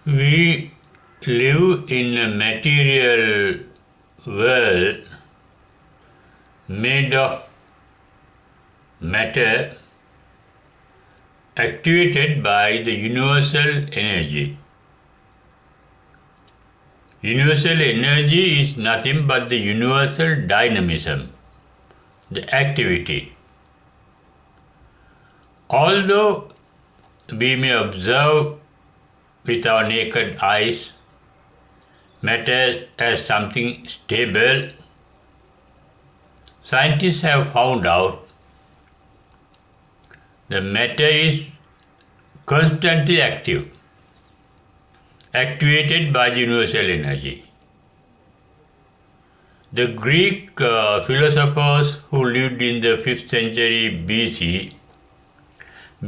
We live in a material world made of matter activated by the universal energy. Universal energy is nothing but the universal dynamism, the activity. Although we may observe with our naked eyes matter as something stable, scientists have found out the matter is constantly active, activated by the universal energy. The Greek philosophers who lived in the 5th century BC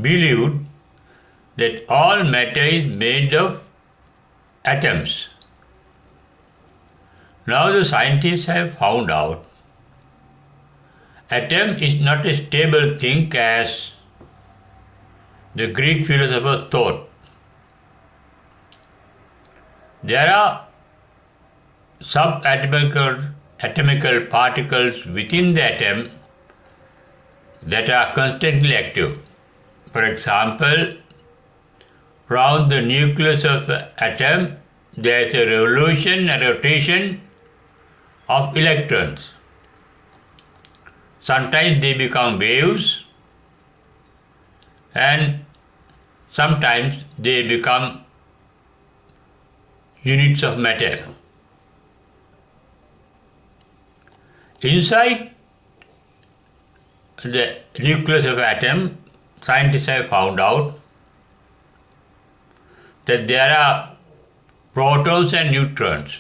believed that all matter is made of atoms. Now the scientists have found out atom is not a stable thing as the Greek philosophers thought. There are subatomical particles within the atom that are constantly active. For example, around the nucleus of an atom, there is a revolution and rotation of electrons. Sometimes they become waves and sometimes they become units of matter. Inside the nucleus of atom, scientists have found out that there are protons and neutrons.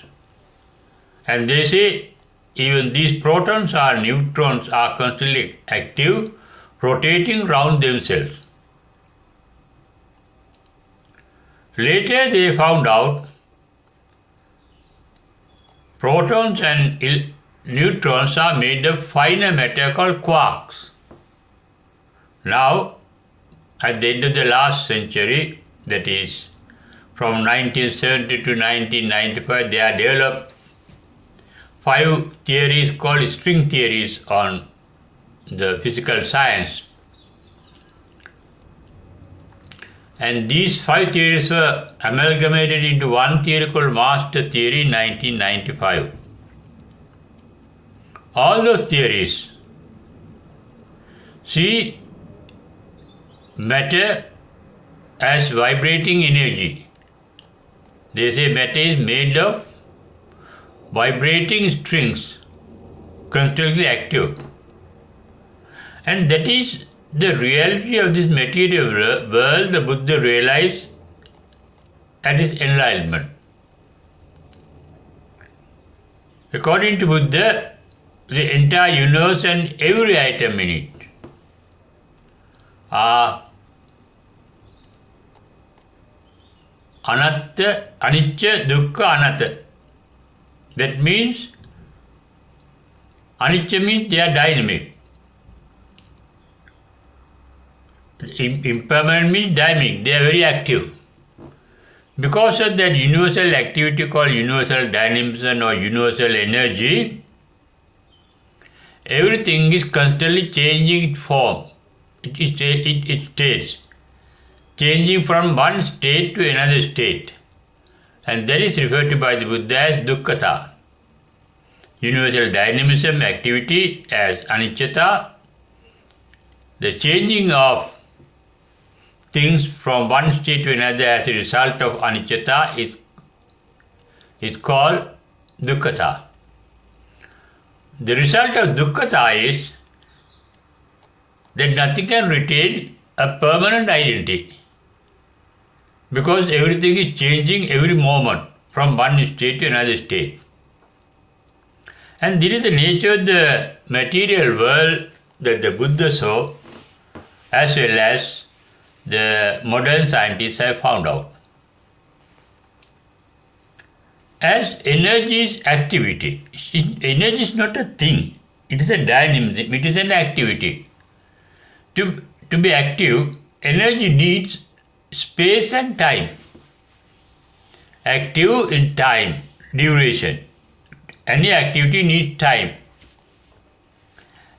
And they say even these protons or neutrons are constantly active, rotating round themselves. Later they found out protons and neutrons are made of finer matter called quarks. Now, at the end of the last century, that is from 1970 to 1995, they have developed 5 theories called string theories on the physical science. And these 5 theories were amalgamated into one theory called master theory in 1995. All those theories see matter as vibrating energy. They say matter is made of vibrating strings, constantly active. And that is the reality of this material world the Buddha realized at his enlightenment. According to Buddha, the entire universe and every atom in it are anatta, anicca, dukkha, anatta. That means anicca means they are dynamic. Impermanent means dynamic, they are very active. Because of that universal activity called universal dynamism or universal energy, everything is constantly changing its form, its states, changing from one state to another state. And that is referred to by the Buddha as dukkhata. Universal dynamism, activity as anicchata. The changing of things from one state to another as a result of anicchata is called dukkhata. The result of dukkhata is that nothing can retain a permanent identity because everything is changing every moment from one state to another state. And this is the nature of the material world that the Buddha saw, as well as the modern scientists have found out. As energy is activity, energy is not a thing, it is a dynamism, it is an activity. To be active, energy needs space and time. active in time, duration. Any activity needs time.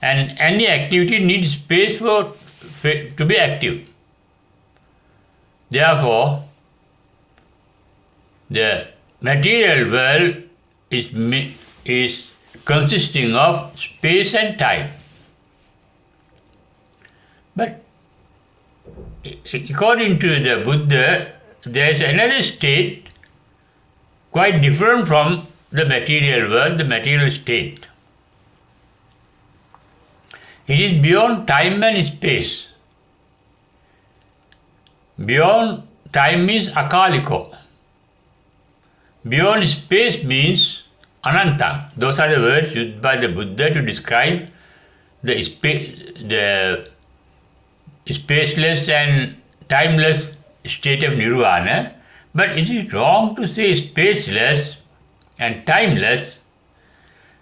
And any activity needs space to be active. Therefore, the material world is consisting of space and time. But according to the Buddha, there is another state quite different from the material world, the material state. It is beyond time and space. Beyond time means akaliko. Beyond space means anantam. Those are the words used by the Buddha to describe the spaceless and timeless state of nirvana. But it is wrong to say spaceless and timeless.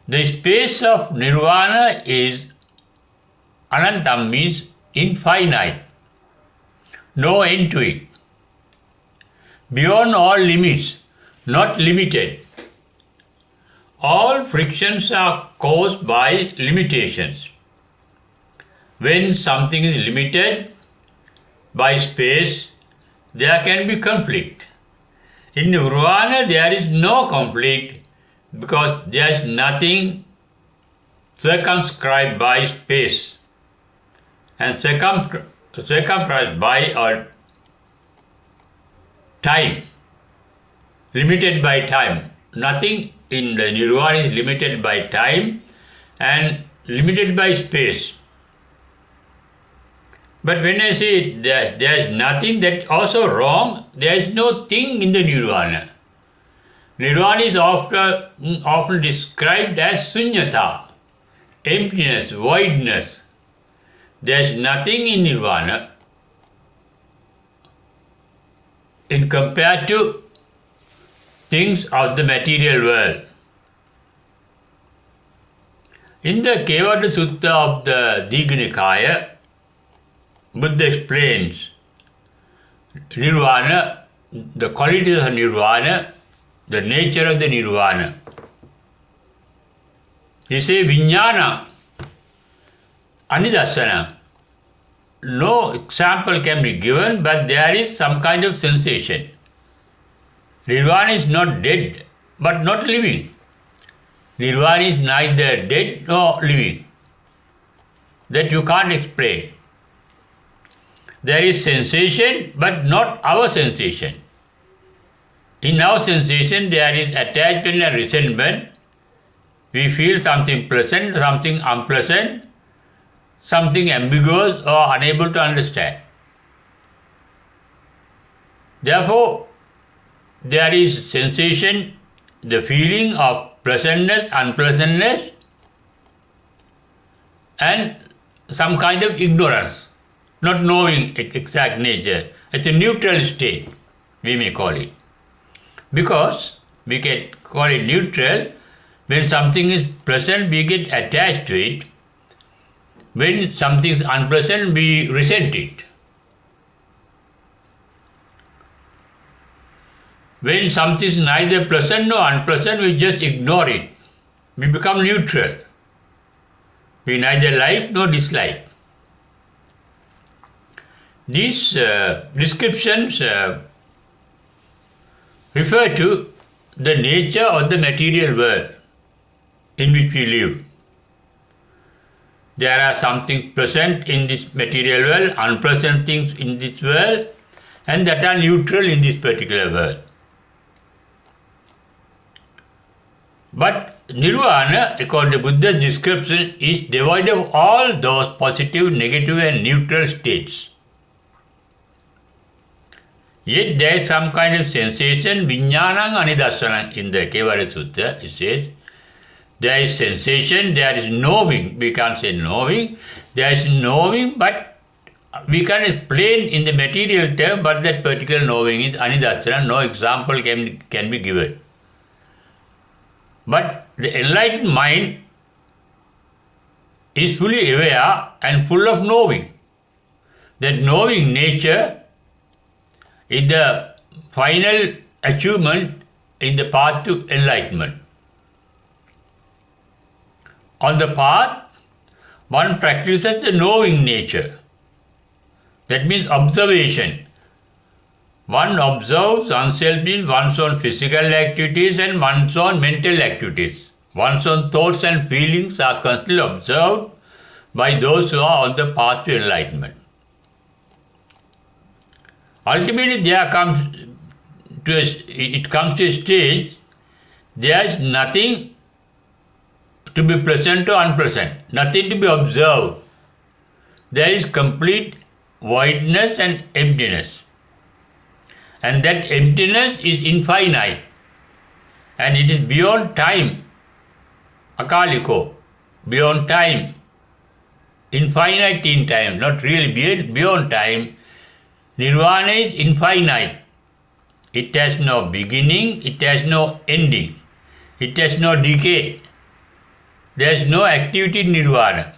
The space of nirvana is anantam, means infinite, no end to it, beyond all limits, not limited. All frictions are caused by limitations. When something is limited by space, there can be conflict. In nirvana, there is no conflict because there is nothing circumscribed by space and circumscribed by or time, limited by time. Nothing in the nirvana is limited by time and limited by space. But when I say there is nothing, that's also wrong. There is no thing in the nirvana. Nirvana is often described as sunyata, emptiness, voidness. There is nothing in nirvana in compared to things of the material world. In the Kevada Sutta of the Digha Nikaya, Buddha explains nirvana, the qualities of nirvana, the nature of the nirvana. He says vijnana, anidassana. No example can be given, but there is some kind of sensation. Nirvana is not dead, but not living. Nirvana is neither dead nor living. That you can't explain. There is sensation, but not our sensation. In our sensation, there is attachment and resentment. We feel something pleasant, something unpleasant, something ambiguous or unable to understand. Therefore, there is sensation, the feeling of pleasantness, unpleasantness, and some kind of ignorance, not knowing its exact nature. It's a neutral state, we may call it. Because we can call it neutral, when something is pleasant, we get attached to it. When something is unpleasant, we resent it. When something is neither pleasant nor unpleasant, we just ignore it. We become neutral. We neither like nor dislike. These descriptions refer to the nature of the material world in which we live. There are something pleasant in this material world, unpleasant things in this world, and that are neutral in this particular world. But nirvana, according to Buddha's description, is devoid of all those positive, negative and neutral states. Yet there is some kind of sensation, vijnanam anidassana, in the Kevada Sutta. It says, there is sensation, there is knowing. We can't say knowing. There is knowing, but we can't explain in the material term, but that particular knowing is anidassana. No example can be given. But the enlightened mind is fully aware and full of knowing. That knowing nature is the final achievement in the path to enlightenment. On the path, one practices the knowing nature. That means observation. One observes oneself in one's own physical activities and one's own mental activities. One's own thoughts and feelings are constantly observed by those who are on the path to enlightenment. Ultimately, it comes to a stage, there is nothing to be pleasant or unpleasant, nothing to be observed. There is complete voidness and emptiness. And that emptiness is infinite. And it is beyond time, akaliko, beyond time, infinite in time, not really beyond time. Nirvana is infinite. It has no beginning, it has no ending, it has no decay. There is no activity in nirvana.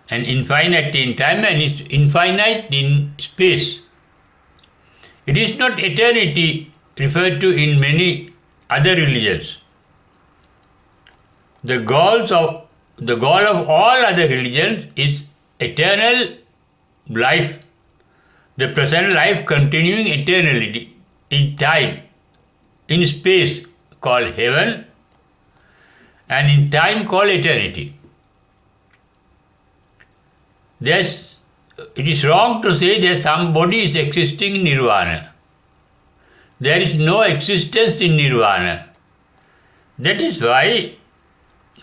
And infinite in time and it's infinite in space. It is not eternity referred to in many other religions. The goal of all other religions is eternal life. The present life continuing eternally in time, in space called heaven, and in time called eternity. It is wrong to say that somebody is existing in nirvana. There is no existence in nirvana. That is why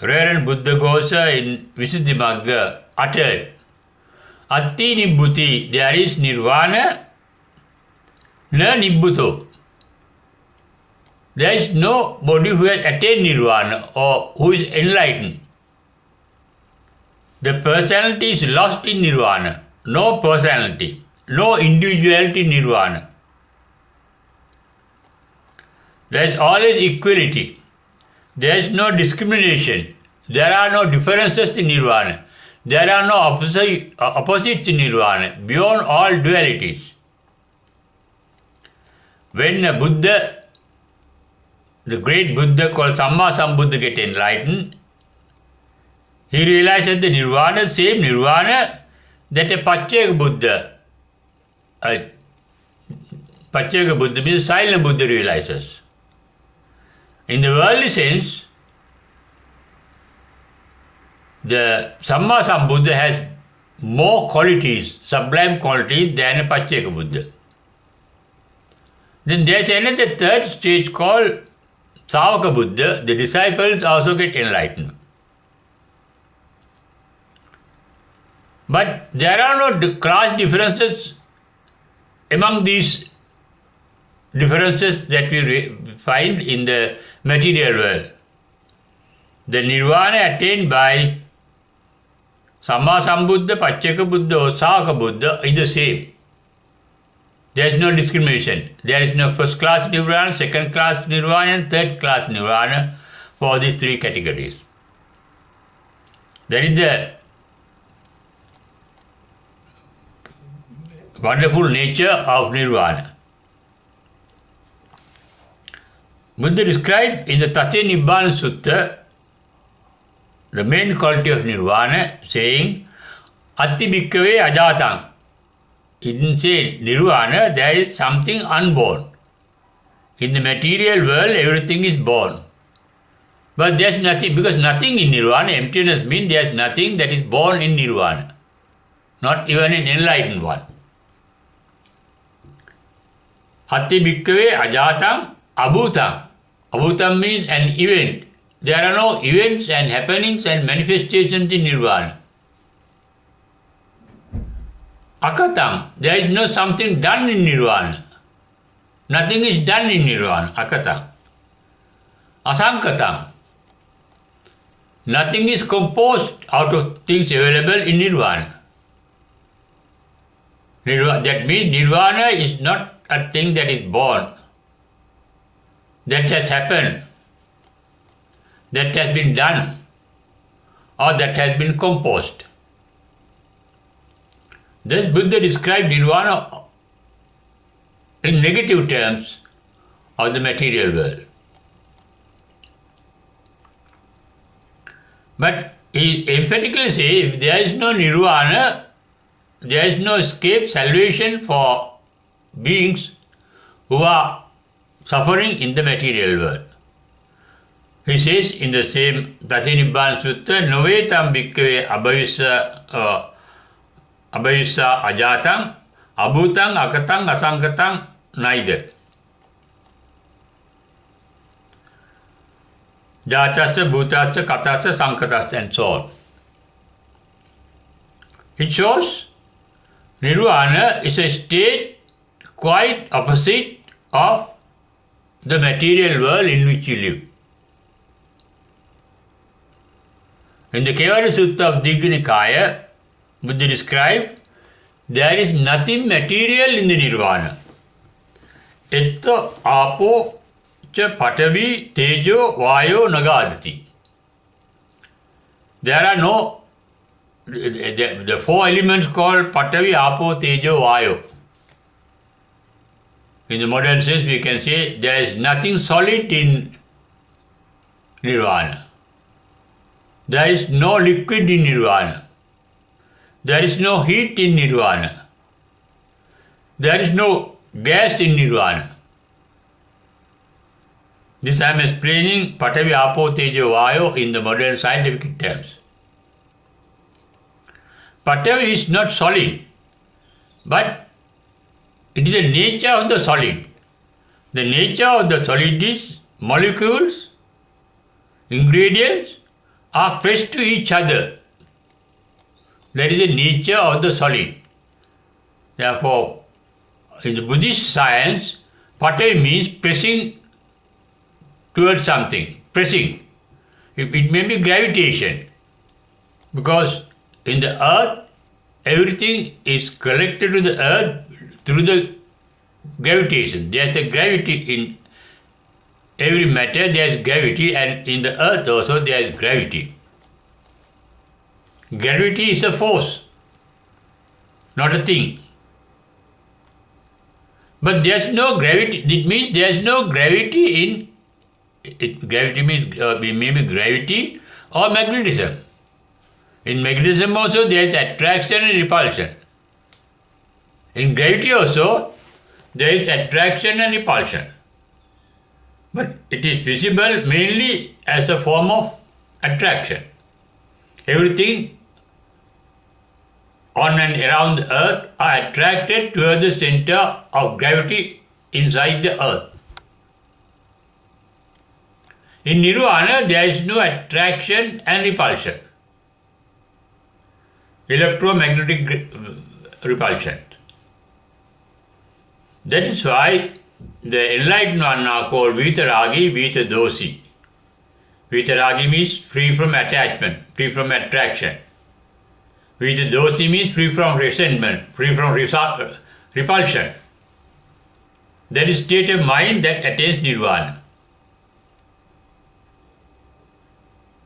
Reverend Buddhaghosa in Visuddhimagga uttered, Atti Nibbhuti, there is nirvana, na nibbhuto. There is nobody who has attained nirvana or who is enlightened. The personality is lost in nirvana. No personality, no individuality in nirvana. There is always equality. There is no discrimination. There are no differences in nirvana. There are no opposites in nirvana, beyond all dualities. When a Buddha, the great Buddha called Samma Sambuddha, get enlightened, he realizes the nirvana, same nirvana that a Pacceka Buddha, Pacceka Buddha means silent Buddha realizes. In the worldly sense, the Samma Sambuddha has more qualities, sublime qualities than a Pacceka Buddha. Then there is another third stage called Savaka Buddha. The disciples also get enlightened. But there are no class differences among these differences that we find in the material world. The nirvana attained by Samma Sambuddha, Pacceka Buddha or Savaka Buddha is the same. There is no discrimination. There is no first class nirvana, second class nirvana and third class nirvana for these three categories. That is the wonderful nature of nirvana. Buddha described in the Tate Nibbana Sutta the main quality of nirvana, saying, Atti Bhikkhave Ajatam. He didn't say nirvana, there is something unborn. In the material world, everything is born. But there is nothing, because nothing in nirvana, emptiness means there is nothing that is born in nirvana. Not even an enlightened one. Atti Bhikkhave Ajatam Abhutam. Abhutam means an event. There are no events and happenings and manifestations in nirvana. Akatam, there is no something done in nirvana. Nothing is done in nirvana, akatam. Asankatam, nothing is composed out of things available in nirvana. That means nirvana is not a thing that is born, that has happened, that has been done, or that has been composed. Thus Buddha described nirvana in negative terms of the material world. But he emphatically says, if there is no nirvana, there is no escape, salvation for beings who are suffering in the material world. He says in the same Tatinibbana Sutta, Novetam bhikkhave abhavissa ajatam, abhutang, akatang, asankatang, neither. Jatasya, bhutasya, katasya, sankatasya, and so on. It shows nirvana is a state quite opposite of the material world in which you live. In the Kevara Sutta of Digha Nikaya, Buddha described, there is nothing material in the nirvana. Etta apo cha patavi tejo vayo nagadati. There are no, the four elements called patavi, apo, tejo, vayo. In the modern sense, we can say there is nothing solid in nirvana. There is no liquid in nirvana. There is no heat in nirvana. There is no gas in nirvana. This I am explaining Patavi, Apo, Tejo, Vayo in the modern scientific terms. Patavi is not solid, but it is the nature of the solid. The nature of the solid is molecules, ingredients are pressed to each other. That is the nature of the solid. Therefore, in the Buddhist science, Patavi means pressing towards something, pressing. It may be gravitation, because in the earth, everything is collected to the earth through the gravitation. There is a gravity in every matter, there is gravity, and in the earth also there is gravity. Gravity is a force, not a thing. But there is no gravity, it means there is no gravity in it. Gravity means maybe gravity or magnetism. In magnetism also there is attraction and repulsion. In gravity also there is attraction and repulsion. But it is visible mainly as a form of attraction. Everything on and around the earth are attracted towards the center of gravity inside the earth. In nirvana there is no attraction and repulsion. Electromagnetic repulsion. That is why the enlightened one are called Vitaragi, Vitadosi. Vitaragi means free from attachment, free from attraction. Vitadosi means free from resentment, free from repulsion. That is state of mind that attains nirvana.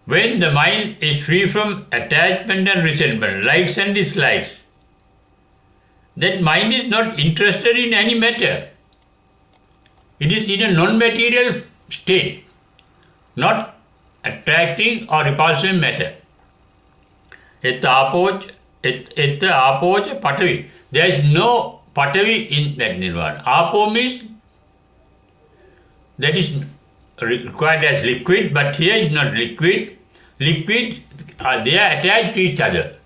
When the mind is free from attachment and resentment, likes and dislikes, that mind is not interested in any matter. It is in a non-material state, not attracting or repulsive matter. Etta apoch patavi. There is no patavi in that nirvana. Apo means that is required as liquid, but here is not liquid. Liquid, they are attached to each other.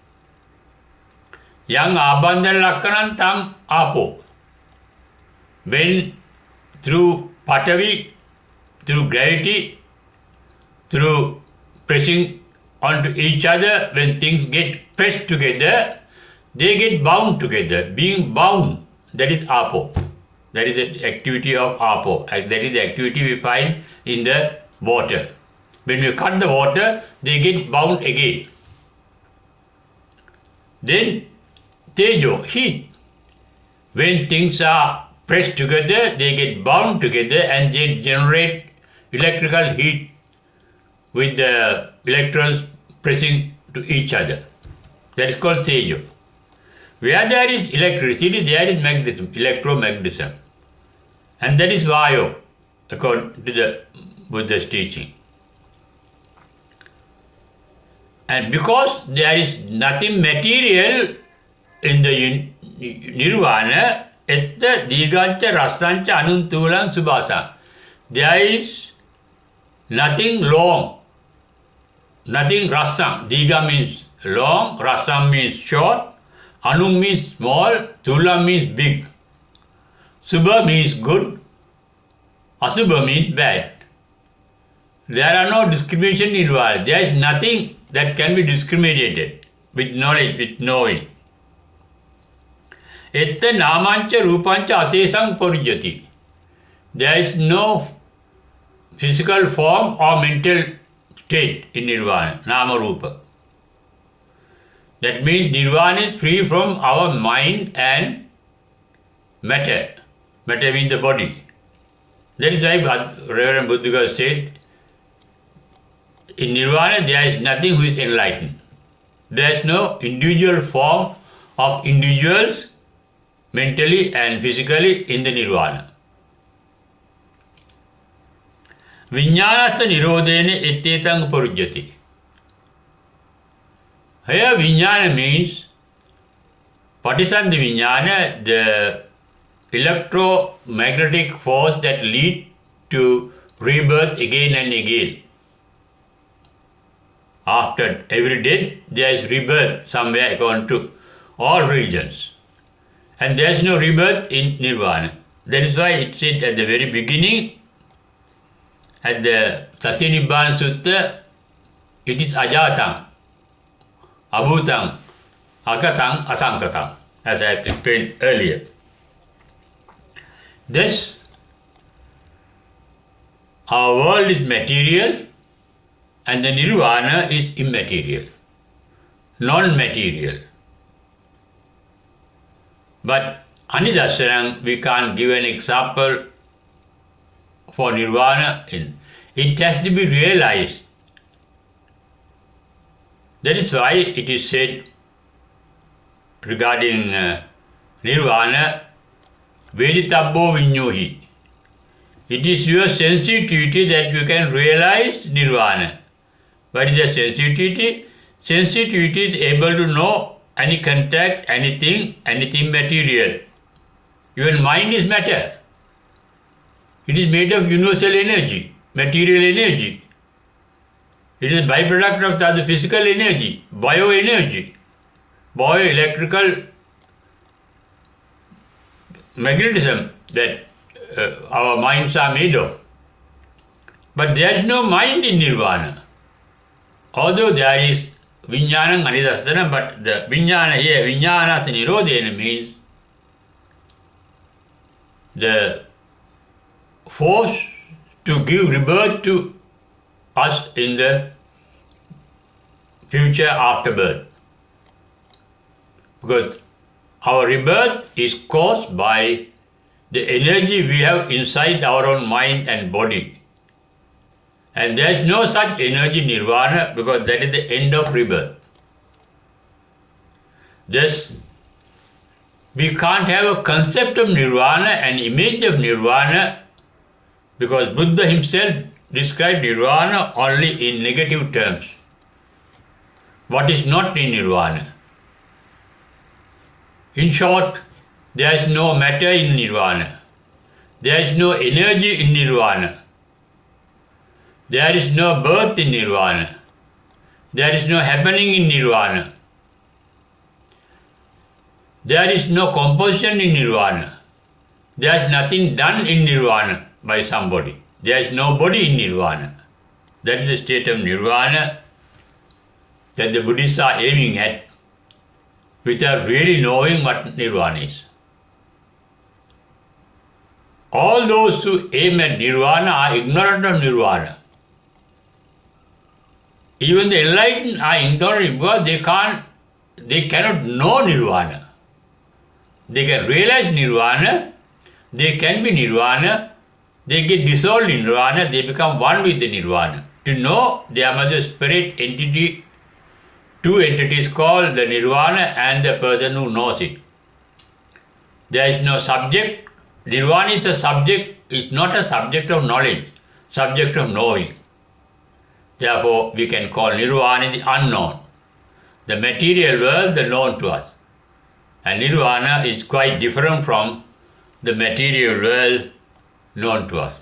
Yang abandhan lakkanan tam apo. When through patavi, through gravity, through pressing onto each other, when things get pressed together, they get bound together. Being bound, that is apo. That is the activity of apo. That is the activity we find in the water. When we cut the water, they get bound again. Then tejo, heat. When things are pressed together, they get bound together and they generate electrical heat with the electrons pressing to each other. That is called tejo. Where there is electricity, there is magnetism, electromagnetism. And that is Vayu, according to the Buddha's teaching. And because there is nothing material in the Nirvana, etta digancha rasancha anuntulang subhasa. There is nothing long, nothing rasam. Diga means long, rasam means short, anung means small, tula means big. Subha means good, asubha means bad. There are no discrimination in Nirvana. There is nothing that can be discriminated with knowledge, with knowing. Etta namancha rupancha asesang parijyati. There is no physical form or mental state in Nirvana, nama rupa. That means Nirvana is free from our mind and matter. Matter means the body. That is why Reverend Buddha said, in Nirvana there is nothing which is enlightened. There is no individual form of individuals mentally and physically in the Nirvana. Vijnanastha nirodhena ittetang parujyati. Here Vijnana means Patisandhi Vijnana, the electromagnetic force that leads to rebirth again and again. After every death, there is rebirth somewhere according to all religions. And there is no rebirth in Nirvana. That is why it said at the very beginning, at the Satya Nibbana Sutta, it is Ajatam, Abhutam, Akatam, Asankatam, as I explained earlier. Thus, our world is material and the Nirvana is immaterial, non-material. But Anidasanam, we can't give an example for Nirvana. It has to be realized. That is why it is said regarding Nirvana, Veditabbo Vinyohi. It is your sensitivity that you can realize Nirvana. What is the sensitivity? Sensitivity is able to know any contact, anything material. Even mind is matter. It is made of universal energy, material energy. It is a byproduct of the physical energy, bioenergy, bioelectrical magnetism that our minds are made of. But there is no mind in Nirvana. Although there is Vijnanam Anidasana, but the Vijnana here, Vijnanastha Nirodhena means the force to give rebirth to us in the future after birth. Because our rebirth is caused by the energy we have inside our own mind and body. And there is no such energy in Nirvana because that is the end of rebirth. Thus, we can't have a concept of Nirvana, an image of Nirvana, because Buddha himself described Nirvana only in negative terms. What is not in Nirvana? In short, there is no matter in Nirvana. There is no energy in Nirvana. There is no birth in Nirvana. There is no happening in Nirvana. There is no composition in Nirvana. There is nothing done in Nirvana by somebody. There is nobody in Nirvana. That is the state of Nirvana that the Buddhists are aiming at without really knowing what Nirvana is. All those who aim at Nirvana are ignorant of Nirvana. Even the enlightened are ignorant because they cannot know Nirvana. They can realize Nirvana, they can be Nirvana, they get dissolved in Nirvana, they become one with the Nirvana. To know, there must be a spirit entity, two entities called the Nirvana and the person who knows it. There is no subject Nirvana is a subject, it's not a subject of knowledge, subject of knowing. Therefore, we can call Nirvana the unknown. The material world, the known to us. And Nirvana is quite different from the material world known to us.